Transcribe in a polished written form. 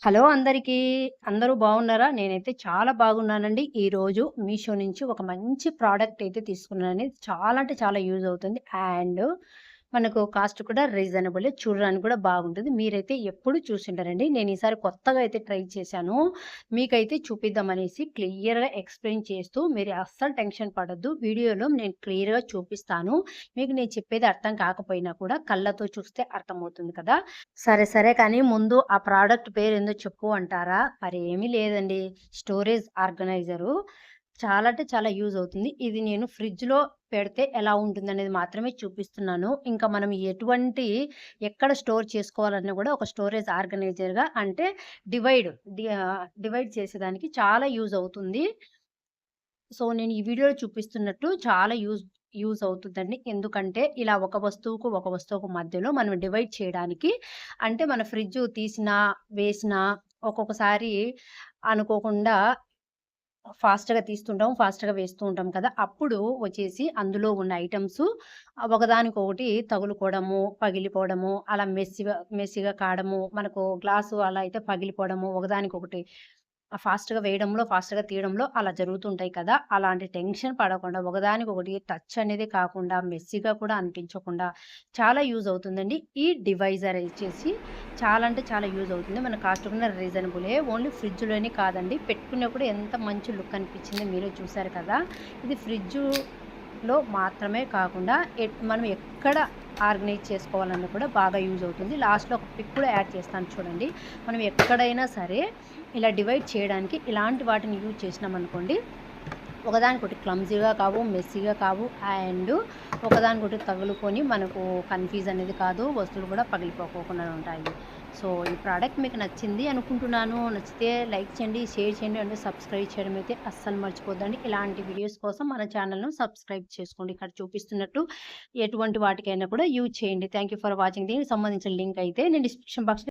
Hello అందరికీ. అందరూ బాగున్నారా? నేనైతే చాలా బాగున్నానండి. ఈరోజు మీషో నుంచి ఒక మంచి ప్రోడక్ట్ అయితే తీసుకున్నానండి. చాలా అంటే చాలా యూజ్ అవుతుంది. అండ్ మనకు కాస్ట్ కూడా రీజనబులే. చూడడానికి కూడా బాగుంటుంది. మీరైతే ఎప్పుడు చూసుండరండి. నేను ఈసారి కొత్తగా అయితే ట్రై చేశాను. మీకైతే చూపిద్దామనేసి క్లియర్‌గా ఎక్స్‌ప్లెయిన్ చేస్తూ మీరు అస్సలు టెన్షన్ పడొద్దు. వీడియోలో నేను క్లియర్‌గా చూపిస్తాను. మీకు నేను చెప్పేది అర్థం కాకపోయినా కూడా కళ్ళతో చూస్తే అర్థమవుతుంది కదా! సరే కానీ ముందు ఆ ప్రోడక్ట్ పేరేందో చెప్పు అంటారా? మరేమీ లేదండి. Storage organiser. చాలా అంటే చాలా యూజ్ అవుతుంది. ఇది నేను ఫ్రిడ్జ్‌లో పెడితే ఎలా ఉంటుందనేది మాత్రమే చూపిస్తున్నాను. ఇంకా మనం ఎక్కడ స్టోర్ చేసుకోవాలన్నా గూడా ఒక స్టోరేజ్ ఆర్గనైజర్‌గా అంటే డివైడ్ డివైడ్ చేసేదానికి చాలా యూజ్ అవుతుంది. సో, నేను ఈ వీడియోలో చూపిస్తున్నట్టు చాలా యూజ్ అవుతుందండి. ఎందుకంటే, ఇలా ఒక వస్తువుకు మధ్యలో మనం డివైడ్ చేయడానికి అంటే, మన ఫ్రిడ్జ్ తీసినా, వేసినా ఒక్కొక్కసారి అనుకోకుండా ఫాస్ట్‌గా తీస్తుంటాం, ఫాస్ట్‌గా వేస్తూ ఉంటాం కదా! అప్పుడు వచ్చేసి అందులో ఉన్న ఐటెమ్సు ఒకదానికొకటి తగులుకోవడము, పగిలిపోవడము, అలా మెస్సీగా కాడము, మనకు గ్లాసు అలా అయితే పగిలిపోవడము, ఒకదానికొకటి ఫాస్ట్‌గా వేయడంలో, ఫాస్ట్‌గా తీయడంలో అలా జరుగుతుంటాయి కదా! అలాంటి టెన్షన్ పడకుండా ఒకదానికొకటి టచ్ అనేది కాకుండా, మెస్సీగా కూడా అనిపించకుండా చాలా యూజ్ అవుతుందండి. ఈ డివైజర్ వచ్చేసి చాలా అంటే చాలా యూజ్ అవుతుంది. మన కాస్ట్ కూడా రీజనబులే. ఓన్లీ ఫ్రిడ్జ్‌లోనే కాదండి. పెట్టుకున్నప్పుడు ఎంత మంచి లుక్ అనిపించిందో మీరే చూసారు కదా! ఇది ఫ్రిడ్జులో మాత్రమే కాకుండా మనం ఎక్కడ ఆర్గనైజ్ చేసుకోవాలన్నా కూడా బాగా యూజ్ అవుతుంది. లాస్ట్‌లో ఒక పిక్ కూడా యాడ్ చేస్తాను చూడండి. మనం ఎక్కడైనా సరే ఇలా డివైడ్ చేయడానికి ఇలాంటి వాటిని యూజ్ చేసినామనుకోండి, ఒకదానికొకటి క్లమ్జీగా కావు, మెస్సీగా కావు అండ్ ఒకదానికొకటి తగులుకొని మనకు కన్‌ఫ్యూజ్ అనేది కాదు. వస్తువులు కూడా పగిలిపోకోకుండా ఉంటాయి. సో, ఈ ప్రోడక్ట్ మీకు నచ్చింది అనుకుంటున్నాను. నచ్చితే లైక్ చేయండి, షేర్ చేయండి అండ్ సబ్స్క్రైబ్ చేయడం అయితే అస్సలు మర్చిపోద్దండి. ఇలాంటి వీడియోస్ కోసం మన ఛానెల్‌ను సబ్స్క్రైబ్ చేసుకోండి. ఇక్కడ చూపిస్తున్నట్టు ఎటువంటి వాటికైనా కూడా యూజ్ చేయండి. Thank you for watching. దీనికి సంబంధించిన లింక్ అయితే నేను డిస్క్రిప్షన్ బాక్స్‌లో